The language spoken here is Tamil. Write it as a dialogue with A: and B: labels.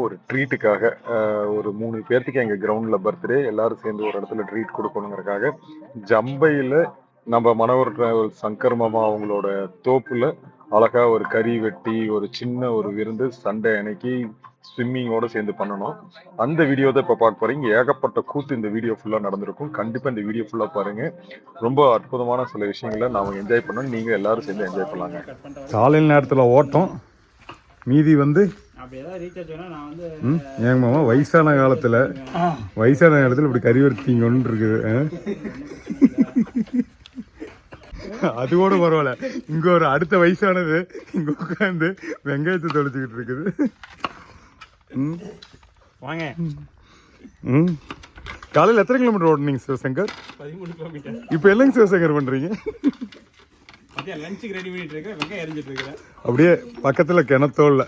A: ஒரு ட்ரீட்டுக்காக ஒரு 3 பேர்த்துக்கு எங்கள் கிரவுண்டில் பர்த்டே, எல்லாரும் சேர்ந்து ஒரு இடத்துல ட்ரீட் கொடுக்கணுங்கிறதுக்காக ஜம்பையில் நம்ம மனோகர் டிராவல் சங்கர் மாமா அவங்களோட தோப்புல அழகா ஒரு கறி வெட்டி ஒரு சின்ன ஒரு விருந்து சண்டே அன்னைக்கு ஸ்விம்மிங்கோட சேர்ந்து பண்ணணும். அந்த வீடியோ தான் இப்போ பார்க்க போறீங்க. ஏகப்பட்ட கூத்து இந்த வீடியோ ஃபுல்லாக நடந்திருக்கும். கண்டிப்பாக இந்த வீடியோ ஃபுல்லாக பாருங்க. ரொம்ப அற்புதமான சில விஷயங்களை நாம என்ஜாய் பண்ணோம். நீங்க எல்லாரும் சேர்ந்து என்ஜாய் பண்ணலாங்க. காலையில் நேரத்தில் ஓட்டம், மீதி வந்து ஏங்க மாமா வயசான காலத்துல இப்படி கறி வறுத்தீங்கன்னு இருக்குது. அது கூட பரவாயில்ல. இங்க ஒரு அடுத்த வயசானது இங்க உட்காந்து வெங்காயத்தை தொலைச்சுக்கிட்டு இருக்குது.
B: வாங்க.
A: காலையில் எத்தனை கிலோமீட்டர் ஓடுனீங்க சிவசங்கர்?
B: 13 கிலோமீட்டர்.
A: இப்போ என்னங்க சிவசங்கர் பண்றீங்க?
B: லஞ்சுக்கு ரெடி பண்ணிட்டு இருக்கேன், வெங்காயம் அரிஞ்சிட்டு இருக்கேன்.
A: அப்படியே பக்கத்துல கிணத்தோல்ல